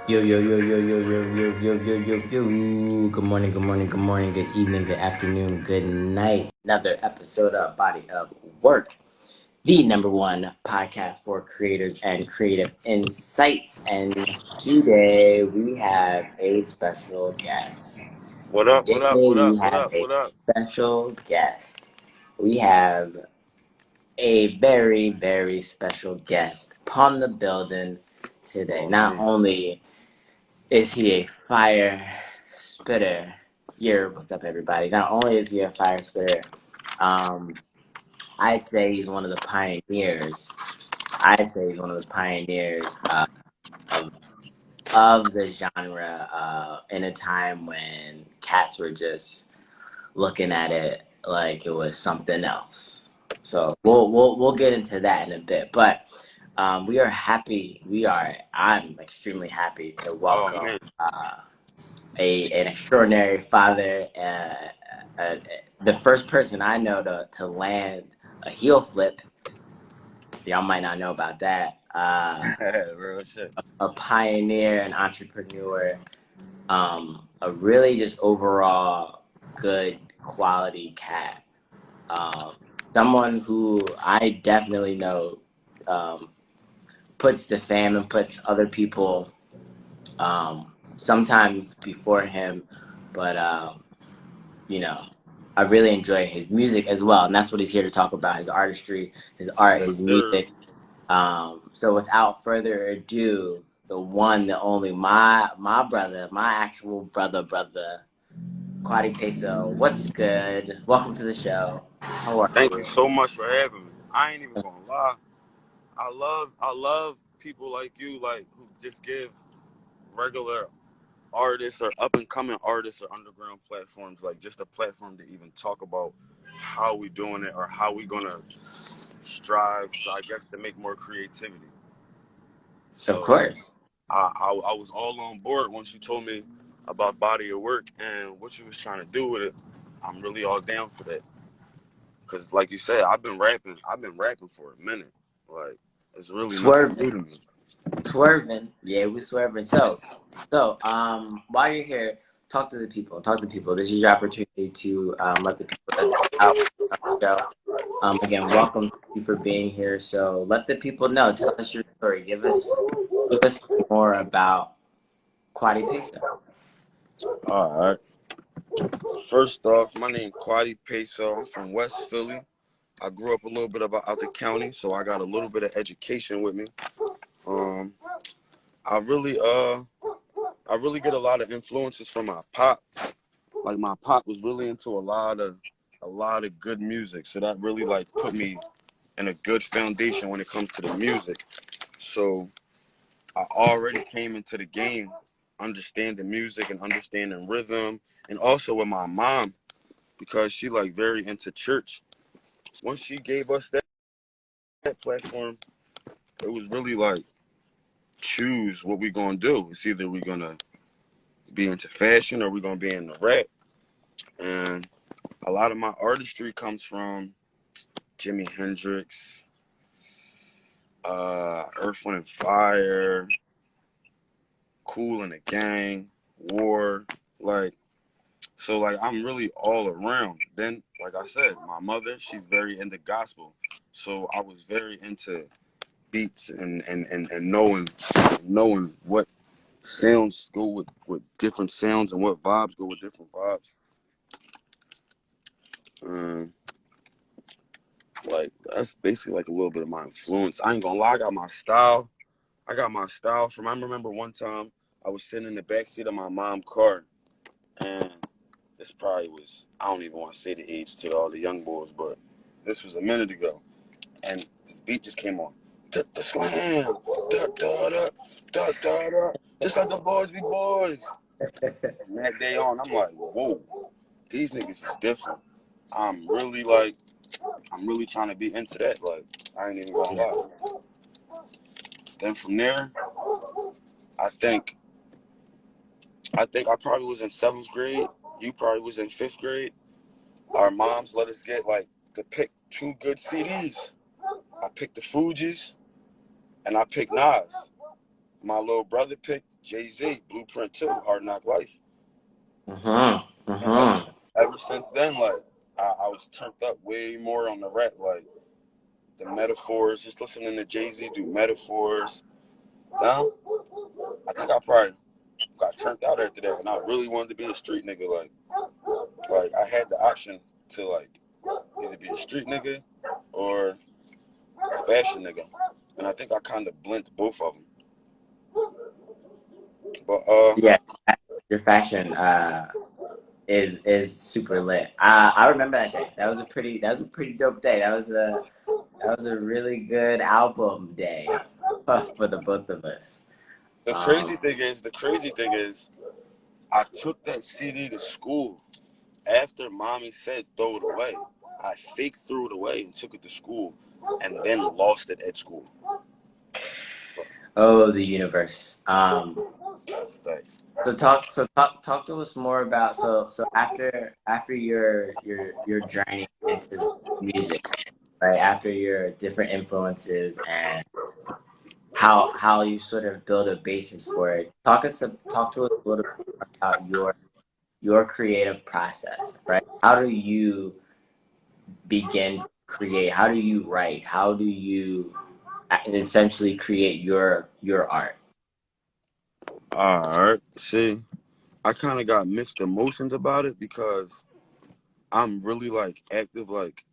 Yo, yo, yo, yo, yo, yo, yo, yo, yo, yo, yo. Good morning, good morning, good morning, good evening, good afternoon, good night. Another episode of Body of Work, the #1 podcast for creators and creative insights. And today we have a special guest. What up, what up, what up, what up, what up? Special guest. We have a very, very special guest upon the building today. Not only is he a fire spitter? What's up, everybody? Not only is he a fire spitter, I'd say he's one of the pioneers. Of the genre in a time when cats were just looking at it like it was something else. So we'll get into that in a bit, but we are happy. I'm extremely happy to welcome an extraordinary father, the first person I know to land a heel flip. Y'all might not know about that. Real shit. A pioneer, an entrepreneur, a really just overall good quality cat. Someone who I definitely know puts the fam and puts other people sometimes before him, but I really enjoy his music as well, and that's what he's here to talk about: his artistry, his art, his music. So without further ado, the one, the only, my brother, my actual brother, Quady Pe. What's good? Welcome to the show. How are Thank you so much for having me. I ain't even gonna lie. I love people like you, like who just give regular artists or up and coming artists or underground platforms like just a platform to even talk about how we doing it or how we gonna strive to, I guess, to make more creativity. So Of course. I was all on board once you told me about Body of Work and what you was trying to do with it. I'm really all down for that. Cause like you said, I've been rapping for a minute. Like it's really nothing new to me. Swerving. Yeah, we swerving. So, while you're here, talk to the people. This is your opportunity to let the people out on the show. Again, welcome. Thank you for being here. So let the people know. Tell us your story. Give us more about Quady Pe. All right. First off, my name Quady Pe. I'm from West Philly. I grew up a little bit out the county, so I got a little bit of education with me. I really get a lot of influences from my pop. Like my pop was really into a lot of good music, so that really like put me in a good foundation when it comes to the music. So I already came into the game understanding music and understanding rhythm, and also with my mom because she like very into church. Once she gave us that platform, it was really like choose what we gonna do. It's either we gonna be into fashion or we gonna be into rap. And a lot of my artistry comes from Jimi Hendrix, Earth, Wind and Fire, Kool and the Gang, War, so I'm really all around. Then, like I said, my mother, she's very into gospel. So I was very into beats and knowing what sounds go with different sounds and what vibes go with different vibes. Um, like that's basically like a little bit of my influence. I ain't gonna lie, I got my style. I got my style from. I remember one time I was sitting in the back seat of my mom's car, and this probably was, I don't even want to say the age to all the young boys, but this was a minute ago, and this beat just came on. The slam, da da da da da da, just like the boys be boys. From that day on, I'm like, whoa, these niggas is different. I'm really like, I'm really trying to be into that. Like, I ain't even gonna Yeah. lie. Then from there, I think, I probably was in seventh grade. You probably was in fifth grade. Our moms let us get like to pick two good CDs. I picked the Fugees and I picked Nas. My little brother picked Jay-Z, Blueprint 2, Hard Knock Life. Mm-hmm. And Mm-hmm. ever since then, like I was turned up way more on the rap, like the metaphors, just listening to Jay-Z do metaphors. Now, I think I probably got turned out after that, and I really wanted to be a street nigga. Like I had the option to like either be a street nigga or a fashion nigga, and I think I kind of blended both of them. But Yeah. Your fashion is super lit. I remember that day. That was a pretty dope day. That was a really good album day for the both of us. Um, the crazy thing is, I took that CD to school after mommy said throw it away. I fake threw it away and took it to school, and then lost it at school. oh, the universe. Thanks. So talk to us more about after your journey into music, right? After your different influences and how you sort of build a basis for it. Talk to us a little bit more about your creative process, right? How do you begin to create? How do you write? How do you essentially create your art? All right. See, I kind of got mixed emotions about it because I'm really like active. Like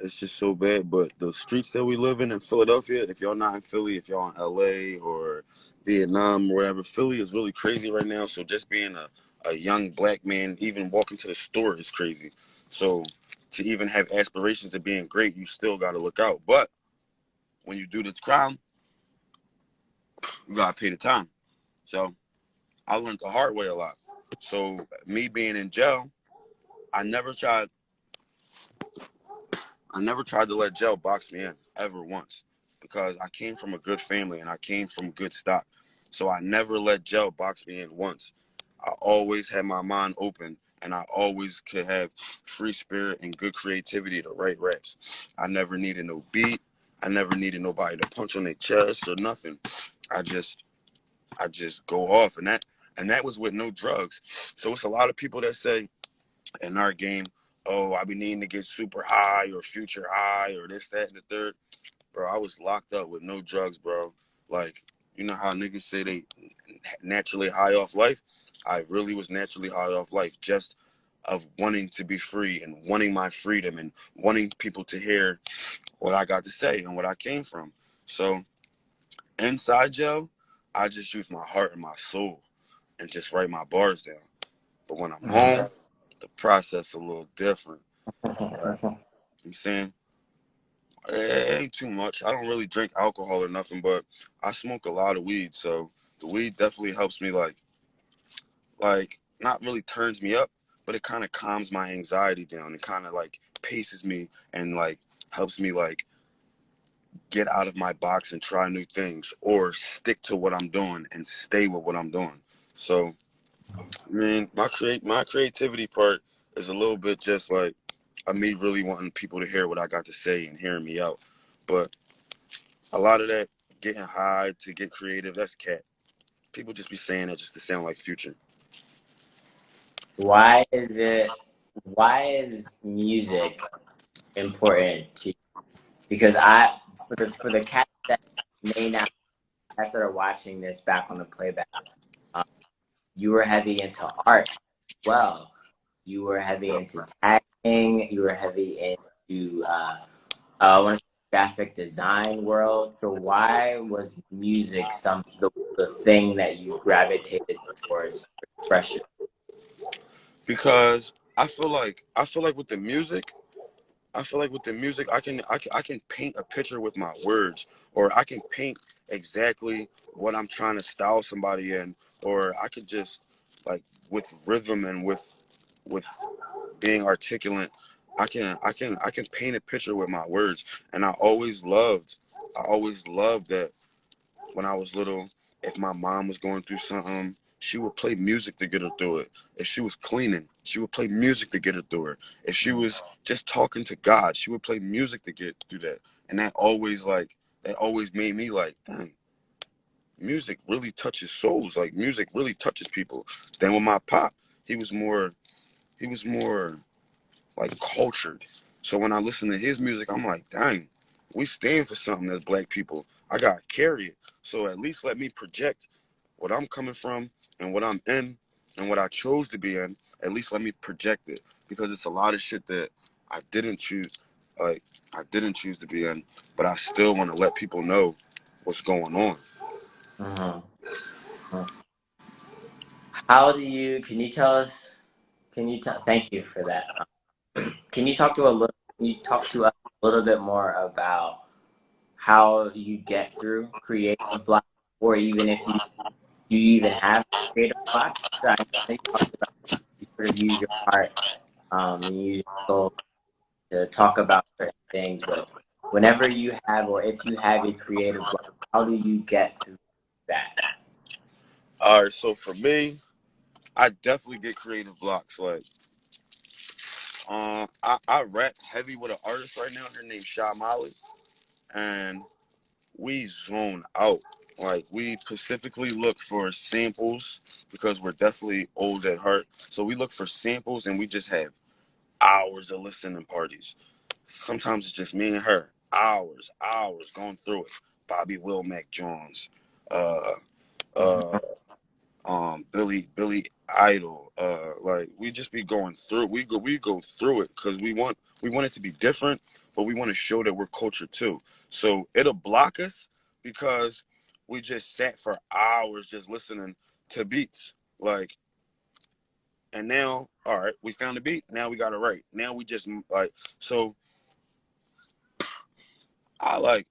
it's just so bad. But the streets that we live in Philadelphia, if y'all not in Philly, if y'all in LA or Vietnam or wherever, Philly is really crazy right now. So just being a young black man, even walking to the store is crazy. So to even have aspirations of being great, you still got to look out. But when you do the crime, you got to pay the time. So I learned the hard way a lot. So me being in jail, I never tried I never tried to let jail box me in ever once because I came from a good family and I came from good stock. So I never let jail box me in once. I always had my mind open and I always could have free spirit and good creativity to write raps. I never needed no beat. I never needed nobody to punch on their chest or nothing. I just I just go off and that was with no drugs. So it's a lot of people that say in our game, oh, I be needing to get super high or future high or this, that, and the third. Bro, I was locked up with no drugs, bro. Like, you know how niggas say they naturally high off life? I really was naturally high off life just of wanting to be free and wanting my freedom and wanting people to hear what I got to say and what I came from. So inside jail, I just use my heart and my soul and just write my bars down. But when I'm home, the process a little different. Right. I'm saying it ain't too much. I don't really drink alcohol or nothing, but I smoke a lot of weed, so the weed definitely helps me like not really turns me up, but it kind of calms my anxiety down. It kind of like paces me and like helps me like get out of my box and try new things or stick to what I'm doing and stay with what I'm doing. So, I mean, my creativity part is a little bit just like me really wanting people to hear what I got to say and hearing me out. But a lot of that getting high to get creative, that's cat. People just be saying that just to sound like Future. Why is music important to you? because I for the cats that may not cats that are watching this back on the playback, um, you were heavy into art as well. You were heavy into tagging. You were heavy into I want to say graphic design world. So why was music the thing that you gravitated towards to express your? Because I feel like with the music, I can paint a picture with my words, or I can paint exactly what I'm trying to style somebody in, or I could just like with rhythm and with being articulate, I can paint a picture with my words. And I always loved that when I was little. If my mom was going through something, she would play music to get her through it. If she was cleaning, she would play music to get her through it. If she was just talking to God, she would play music to get through that. And that always made me like, dang, music really touches souls. Like music really touches people. Then with my pop, he was more he was more like cultured. So when I listen to his music, I'm like, dang, we stand for something as black people. I gotta carry it. So at least let me project what I'm coming from and what I'm in and what I chose to be in. At least let me project it, because it's a lot of shit that I didn't choose. Like I didn't choose to be in, but I still want to let people know what's going on. Mhm. How do you? Can you tell us? Can you tell? Thank you for that. Can you talk to a little? Can you talk to us a little bit more about how you get through creative blocks, or even if you even have creative blocks? So I know you talked about you sort of use your heart, and you use your soul to talk about certain things, but whenever you have, or if you have a creative block, how do you get through that? All right, so for me, I definitely get creative blocks. Like, I rap heavy with an artist right now. Her name's Shy Molly, and we zone out. Like we specifically look for samples because we're definitely old at heart. So we look for samples and we just have hours of listening parties. Sometimes it's just me and her. Hours going through it. Bobby Womack Jones, uh, uh, Billy Idol. Like we just be going through. We go through it because we want it to be different, but we want to show that we're culture too. So it'll block us because we just sat for hours just listening to beats. Like, and now, all right, we found the beat. Now we got to write. Now we just like so. I like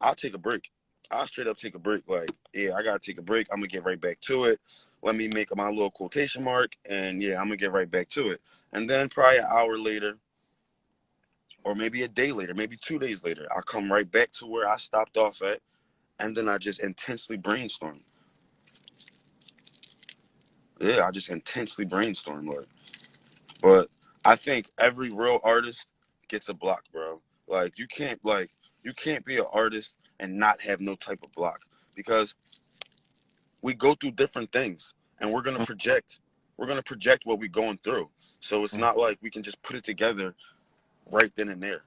I'll take a break. I'll straight up take a break. Like, yeah, I gotta take a break. I'm gonna get right back to it. Let me make my little quotation mark, and yeah, I'm gonna get right back to it. And then probably an hour later, or maybe a day later, maybe 2 days later, I'll come right back to where I stopped off at, and then I just intensely brainstorm. Yeah, I just intensely brainstorm. But I think every real artist gets a block, bro. Like you can't be an artist and not have no type of block, because we go through different things, and we're gonna project what we're going through. So it's not like we can just put it together right then and there.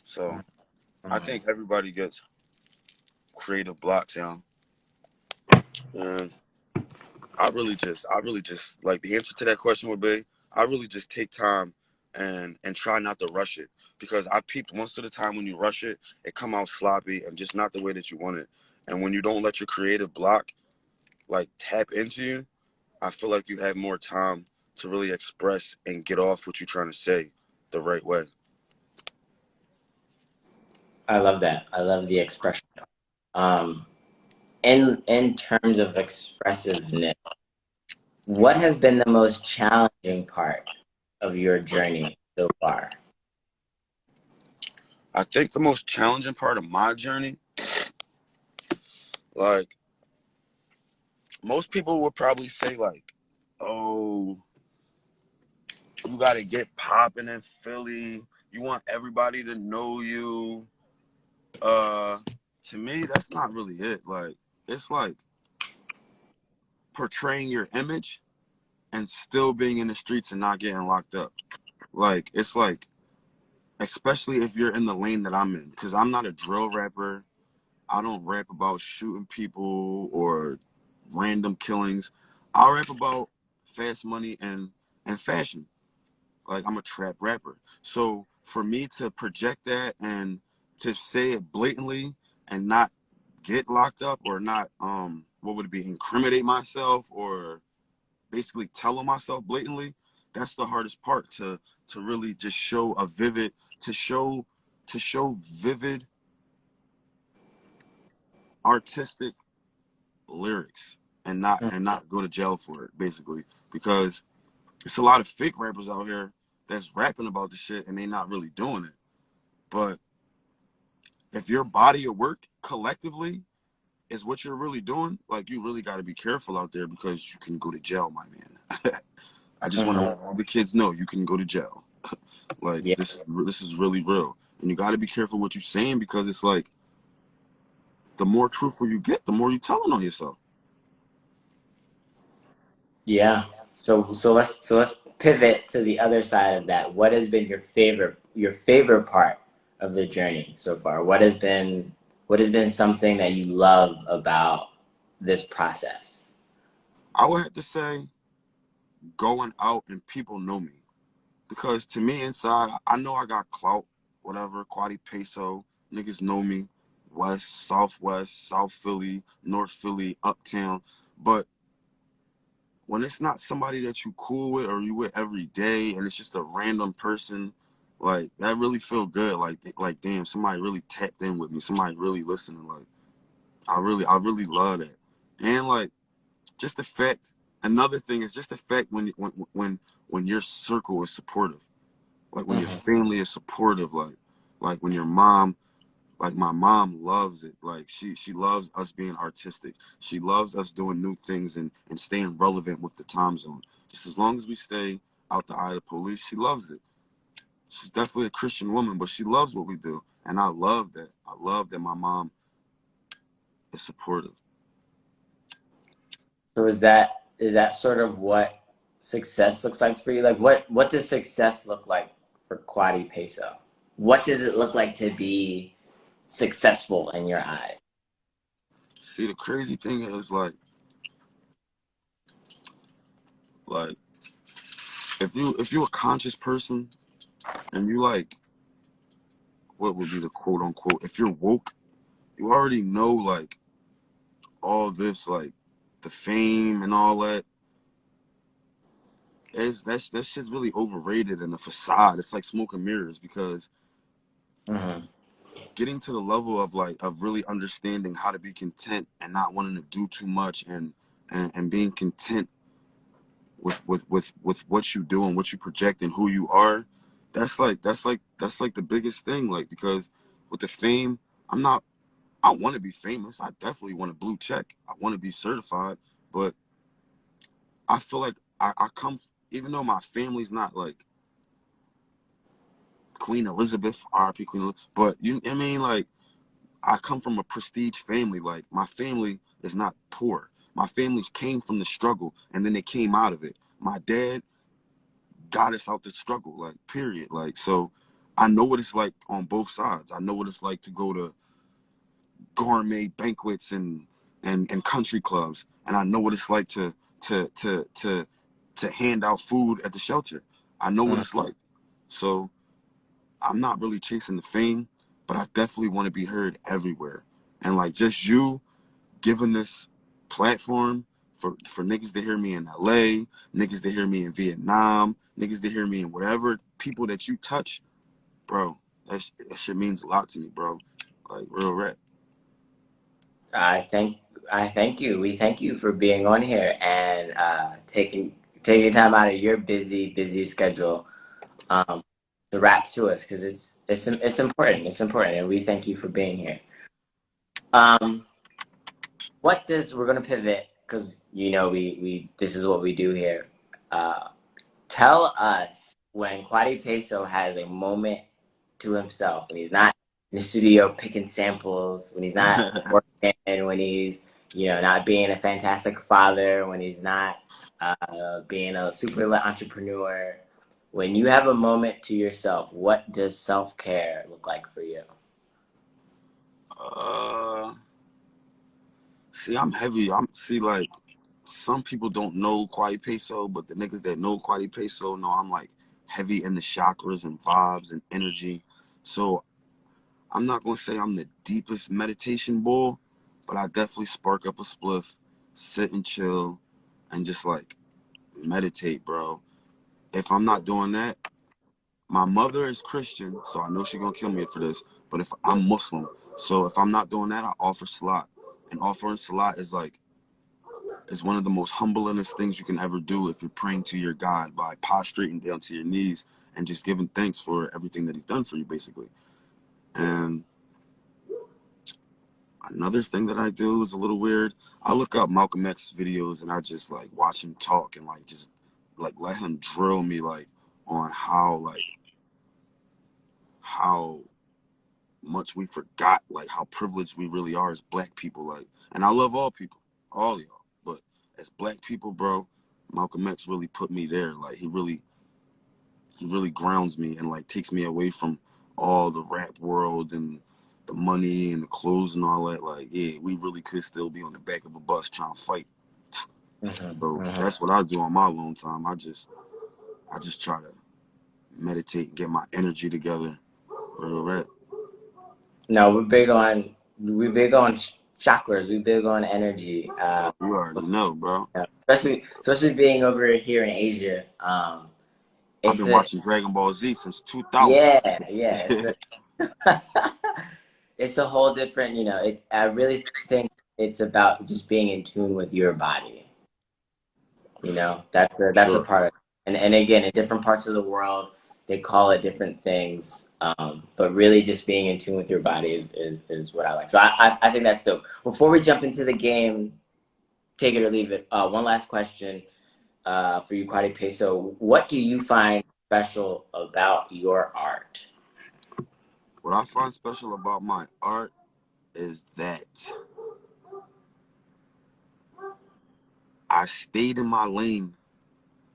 So I think everybody gets creative blocks, and I really just like the answer to that question would be I really just take time and try not to rush it, because I peeped most of the time when you rush it, it come out sloppy and just not the way that you want it. And when you don't let your creative block like tap into you, I feel like you have more time to really express and get off what you're trying to say the right way. I love that. I love the expression. Um, in terms of expressiveness, what has been the most challenging part of your journey so far? I think the most challenging part of my journey, like most people would probably say, like, oh, you got to get popping in Philly. You want everybody to know you. Uh, to me, that's not really it. Like, it's like portraying your image and still being in the streets and not getting locked up. Like, it's like especially if you're in the lane that I'm in, because I'm not a drill rapper. I don't rap about shooting people or random killings. I rap about fast money and fashion. Like, I'm a trap rapper. So for me to project that and to say it blatantly and not get locked up or not what would it be, incriminate myself or basically tell on myself blatantly, that's the hardest part, to really just show a vivid, to show vivid artistic lyrics and not go to jail for it, basically, because it's a lot of fake rappers out here that's rapping about the shit and they not really doing it. But if your body of work collectively is what you're really doing, like, you really got to be careful out there because you can go to jail, my man. I just want to Mm-hmm. let all the kids know you can go to jail. Like, Yeah. this is really real, and you got to be careful what you're saying, because it's like the more truthful you get, the more you telling on yourself. Yeah. So let's pivot to the other side of that. What has been your favorite part of the journey so far? What has been something that you love about this process? I would have to say going out and people know me, because to me inside, I know I got clout, whatever, Quady Peso, niggas know me, West, Southwest, South Philly, North Philly, Uptown, but when it's not somebody that you cool with or you with every day and it's just a random person, like, that really feel good. Like damn, somebody really tapped in with me. Somebody really listening. Like, I really love that. And like, just the fact. Another thing is just the fact when your circle is supportive, like when your Hmm. family is supportive, like when your mom, like my mom loves it. Like, she loves us being artistic. She loves us doing new things and staying relevant with the time zone. Just as long as we stay out the eye of the police, she loves it. She's definitely a Christian woman, but she loves what we do. And I love that. I love that my mom is supportive. So is that sort of what success looks like for you? Like what does success look like for Quadi Peso? What does it look like to be successful in your eyes? See, the crazy thing is, like if you a conscious person and you, like, what would be the quote unquote, if you're woke, you already know, like, all this, like, the fame and all that, is that shit's really overrated and a facade. It's like smoke and mirrors, because Hmm. getting to the level of, like, of really understanding how to be content and not wanting to do too much, and being content with what you do and what you project and who you are, that's like the biggest thing. Like, because with the fame, I'm not, I want to be famous. I definitely want a blue check. I want to be certified, but I feel like I come, even though my family's not like Queen Elizabeth, RP Queen Elizabeth, but I mean, like, I come from a prestige family. Like, my family is not poor. My family came from the struggle and then they came out of it. My dad got us out the struggle, like, period. Like, so I know what it's like on both sides. I know what it's like to go to gourmet banquets and country clubs, and I know what it's like to to to to hand out food at the shelter. I know what it's like. So I'm not really chasing the fame, but I definitely want to be heard everywhere. And, like, just you giving this platform for niggas to hear me in LA, niggas to hear me in Vietnam, niggas to hear me in whatever people that you touch, bro. That shit means a lot to me, bro. Like, real rap. I thank I thank you. We thank you for being on here and taking time out of your busy schedule um, to rap to us because it's important. It's important, and we thank you for being here. Um, we're gonna pivot because we this is what we do here. Uh, Tell us when Quadi Peso has a moment to himself, when he's not in the studio picking samples, when he's not working, when he's not being a fantastic father, when he's not being a super lit entrepreneur. When you have a moment to yourself, what does self-care look like for you? Uh, See, I'm heavy. Like some people don't know Quady Peso, but the niggas that know Quady Peso know I'm like heavy in the chakras and vibes and energy. So I'm not gonna say I'm the deepest meditation bull, but I definitely spark up a spliff, sit and chill, and just like meditate, bro. If I'm not doing that, my mother is Christian, so I know she's gonna kill me for this. But if I'm Muslim, so if I'm not doing that, I offer salat. And offering salat is one of the most humblingest things you can ever do if you're praying to your God by prostrating down to your knees and just giving thanks for everything that He's done for you, basically. And another thing that I do is a little weird. I look up Malcolm X videos and I just like watch him talk and like just like let him drill me like on how much we forgot like how privileged we really are as black people. Like, and I love all people, all y'all, but as black people, bro, Malcolm X really put me there. Like he really grounds me and like takes me away from all the rap world and the money and the clothes and all that. Like, yeah, we really could still be on the back of a bus trying to fight. Hmm. So Hmm. that's what I do on my alone time. I just try to meditate and get my energy together. Real rap. No, we're big on chakras. We're big on energy. You already know, bro. Especially being over here in Asia. I've It's been a watching Dragon Ball Z since 2000. yeah, yeah. It's a whole different. I really think it's about just being in tune with your body. That's a Sure. part of it. And again, in different parts of the world, they call it different things. But really, just being in tune with your body is what I like. So I think that's dope. Before we jump into the game, take it or leave it. One last question for you, Quady Pe. So, what do you find special about your art? What I find special about my art is that I stayed in my lane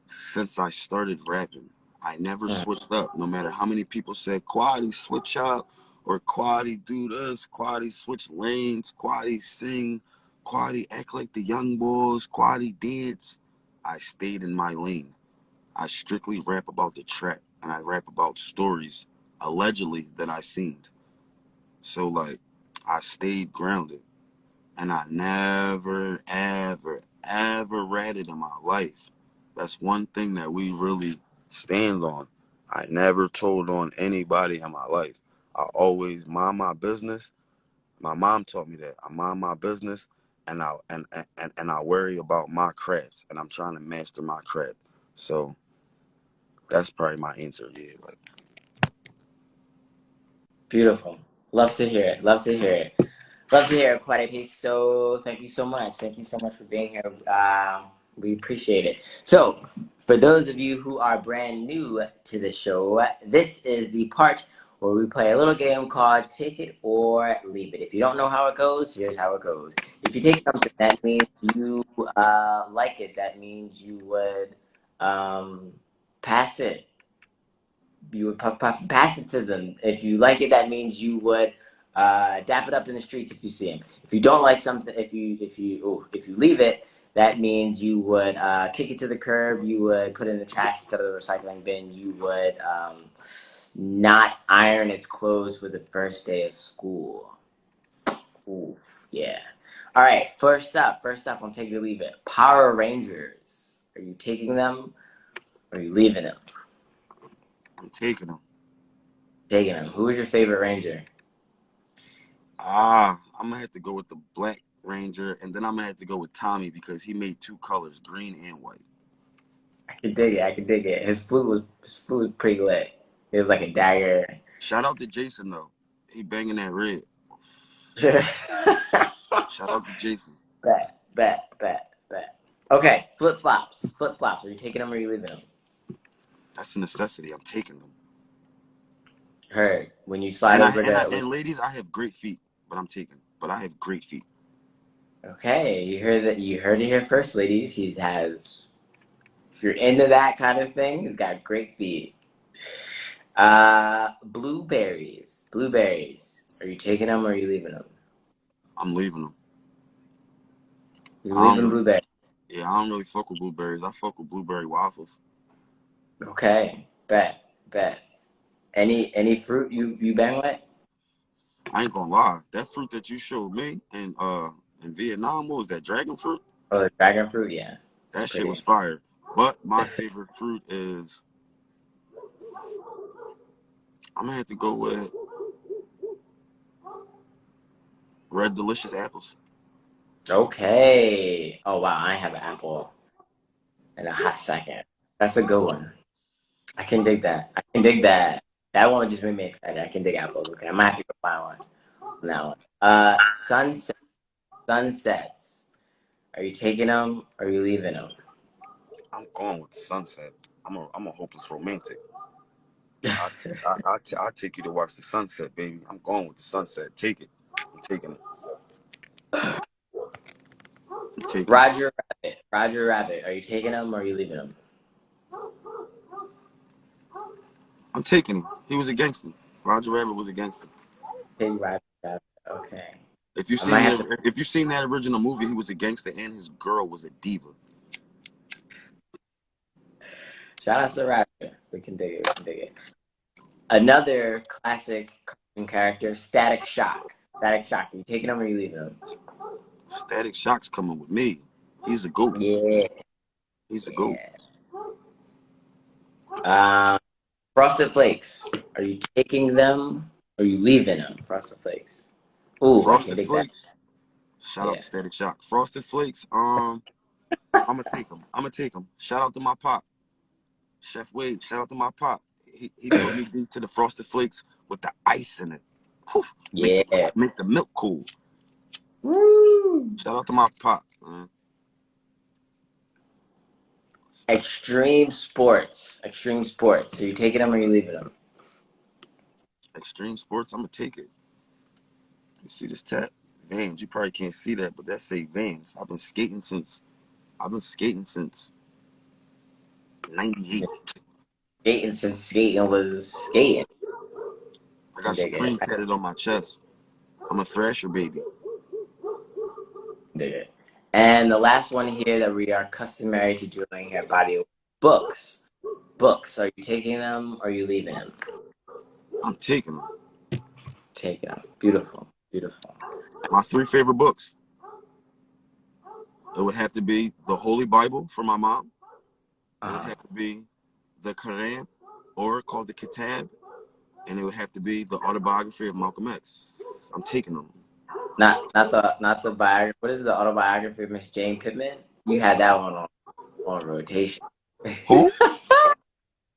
since I started rapping. I never Mm, switched up, no matter how many people said, Quady, switch up, or Quady, do this, Quady, switch lanes, Quady, sing, Quady, act like the young boys, Quady, dance. I stayed in my lane. I strictly rap about the trap, and I rap about stories, allegedly, that I seen. So, like, I stayed grounded. And I never, ever, ever ratted in my life. That's one thing that we really stand on. I never told on anybody in my life. I always mind my business. My mom taught me that. I mind my business and I worry about my craft and I'm trying to master my craft. So that's probably my answer. Yeah, like beautiful. Love to hear it. Love to hear it. Love to hear it, Quade Pe. So thank you so much. Thank you so much for being here. We appreciate it. So, for those of you who are brand new to the show, this is the part where we play a little game called Take It or Leave It. If you don't know how it goes, here's how it goes. If you take something, that means you like it. That means you would pass it. You would pass it to them. If you like it, that means you would dap it up in the streets if you see him. If you don't like something, if you leave it, that means you would kick it to the curb. You would put it in the trash instead of the recycling bin. You would not iron its clothes for the first day of school. Oof, yeah. All right, first up on Take It or Leave It. Power Rangers. Are you taking them or are you leaving them? I'm taking them. Taking them. Who is your favorite Ranger? I'm gonna have to go with the Black Ranger, and then I'm gonna have to go with Tommy because he made two colors, green and white. I could dig it. I could dig it. His flute was pretty lit. It was like a dagger. Shout out to Jason though. He banging that red. Shout out to Jason. Bet. Okay, flip flops. Flip flops. Are you taking them or are you leaving them? That's a necessity. I'm taking them. Heard. When you slide And I over and I to. and ladies, I have great feet, but I'm taking. But I have great feet. Okay, you heard that. You heard it here first, ladies. He has If you're into that kind of thing, it's got great feed. Blueberries. Blueberries. Are you taking them or are you leaving them? I'm leaving them. You're I don't leaving really, blueberries. yeah, I don't really fuck with blueberries. I fuck with blueberry waffles. Okay. Bet. Bet. Any fruit you bang with? I ain't gonna lie. That fruit that you showed me in Vietnam, what was that? Dragon fruit? Oh, the dragon fruit. Yeah, it's That shit was pretty. fire. But my favorite fruit is I'm gonna have to go with red delicious apples. Okay. Oh wow, I have an apple in a hot second. That's a good one. I can dig that. I can dig that. That one just made me excited. I can dig apples. Okay, I might have to go find one on that one. Sunset. Sunsets. Are you taking them or are you leaving them? I'm going with the sunset. I'm a hopeless romantic. I I take you to watch the sunset, baby. I'm going with the sunset. Take it. I'm taking it. I'm taking it. Roger Rabbit. Roger Rabbit. Are you taking them or are you leaving them? I'm taking him. He was a gangster. Roger Rabbit was a gangster. Take Roger Rabbit. Okay. If you I might seen have to. that, if you seen that original movie, he was a gangster and his girl was a diva. Shout out to Roger. We can dig it. We can dig it. Another classic cartoon character, Static Shock. Static Shock. Are you taking them or are you leaving them? Static Shock's coming with me. He's a goat. Yeah. He's a goat. Yeah. Um, Frosted Flakes. Are you taking them or are you leaving them? Frosted Flakes. Ooh, I can Frosted dig that. Flakes. Shout out Yeah. to Static Shock. Frosted Flakes. I'm gonna take him. I'm gonna take him. Shout out to my pop, Chef Wade. Shout out to my pop. He put me deep to the Frosted Flakes with the ice in it. Whew. Yeah. Make the milk cool. Woo! Shout out to my pop, man. Extreme sports. Extreme sports. Are you taking them or are you leaving them? Extreme sports. I'm gonna take it. You see this tat? Vans. You probably can't see that, but that say Vans. I've been skating since '98. Skating since skating was skating. I Can got dig it. Supreme tatted on my chest. I'm a Thrasher baby. Dig it. And the last one here that we are customary to doing here, body books. Books. Are you taking them or are you leaving them? I'm taking them. Taking them. Beautiful. Beautiful. My three favorite books. It would have to be the Holy Bible for my mom. It would have to be the Quran, or called the Kitab, and it would have to be the autobiography of Malcolm X. I'm taking them. Not the biography. What is it, the autobiography of Miss Jane Pittman? You had that one on rotation. Who?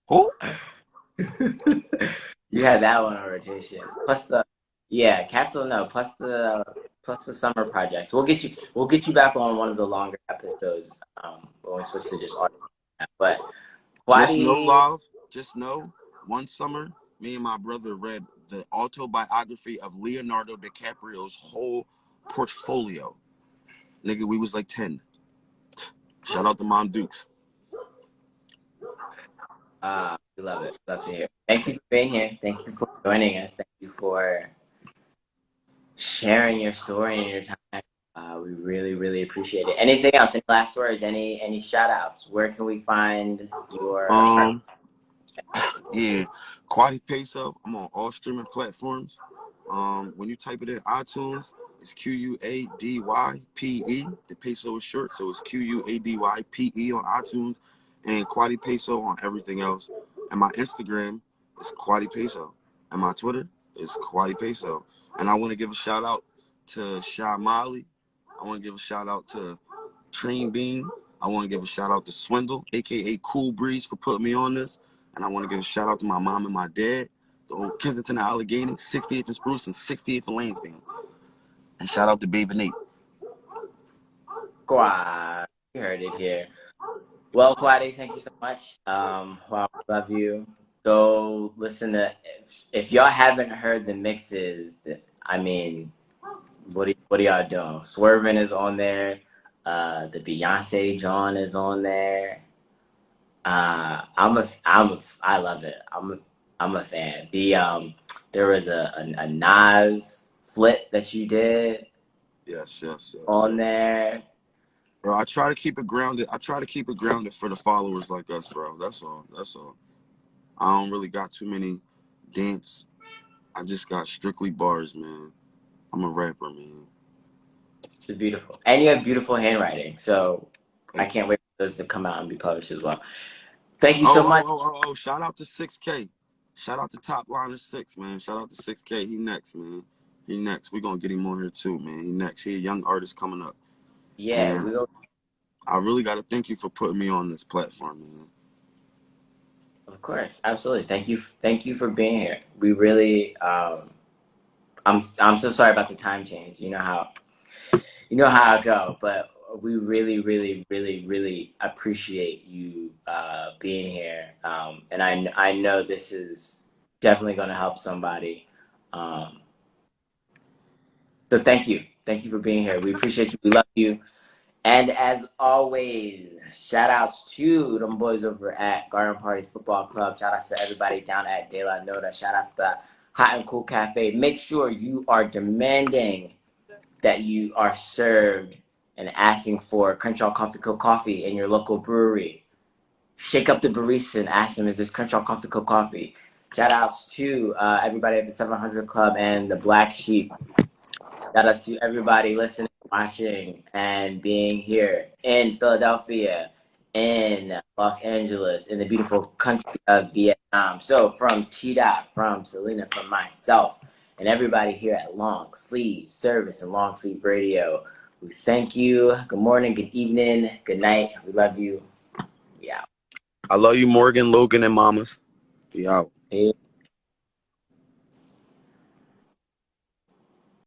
Who? You had that one on rotation. Plus the Castle no. Plus the summer projects. We'll get you back on one of the longer episodes. When we switch to just audio. But Just know, Quady, love. Just know, one summer, me and my brother read the autobiography of Leonardo DiCaprio's whole portfolio. Nigga, we was like 10. Shout out to Mom Dukes. we love it. Love to hear. Thank you for being here. Thank you for joining us. Thank you for sharing your story and your time. We really, really appreciate it. Anything else? Any last words? Any shout outs? Where can we find your art? Um, yeah, Quady Peso. I'm on all streaming platforms. When you type it in iTunes, it's QUADYPE. The peso is short, so it's QUADYPE on iTunes, and Quady Peso on everything else. And my Instagram is Quady Peso, and my Twitter is Quady Peso. And I want to give a shout out to Shy Molly. I want to give a shout out to Train Bean. I want to give a shout out to Swindle, aka Cool Breeze, for putting me on this. And I want to give a shout out to my mom and my dad, the old Kensington and Allegheny, 68th and Spruce, and 68th and Lansdale. And shout out to Baby Nate. Squad. You heard it here. Well, Quadi, thank you so much. Well, love you. Go listen to if y'all haven't heard the mixes. I mean, what are y'all doing? Swervin is on there. The Beyonce John is on there. I love it. I'm a fan. There was a Nas flip that you did Yes, yes, yes, on yes. there. Bro, I try to keep it grounded. I try to keep it grounded for the followers like us, bro. That's all. That's all. I don't really got too many dance. I just got strictly bars, man. I'm a rapper, man. It's beautiful, and you have beautiful handwriting. So I Thank you. can't wait for those to come out and be published as well. Thank you Oh, so oh, much. oh, oh, oh. Shout out to 6K. Shout out to Top Liner 6, man. Shout out to 6K. He next, man. He next. We gonna get him on here too, man. He next. He a young artist coming up. Yeah, And I really gotta thank you for putting me on this platform, man. of course, absolutely. Thank you for being here. We really, I'm so sorry about the time change. You know how I go, but we really, really, really, really appreciate you being here. And I know this is definitely going to help somebody. Um, so thank you for being here. We appreciate you. We love you. And as always, shout outs to them boys over at Garden Parties Football Club. Shout outs to everybody down at De La Nota. Shout outs to Hot and Cool Cafe. Make sure you are demanding that you are served and asking for Crenshaw Coffee Co. coffee in your local brewery. Shake up the barista and ask them, is this Crenshaw Coffee Co. coffee? Shout outs to everybody at the 700 Club and the Black Sheep. Shout outs to everybody listening, watching, and being here in Philadelphia, in Los Angeles, in the beautiful country of Vietnam. So from T Dot, from Selena, from myself, and everybody here at Long Sleeve Service and Long Sleeve Radio, we thank you. Good morning, good evening, good night. We love you. We out. I love you, Morgan, Logan, and Mamas. Be out. Peace.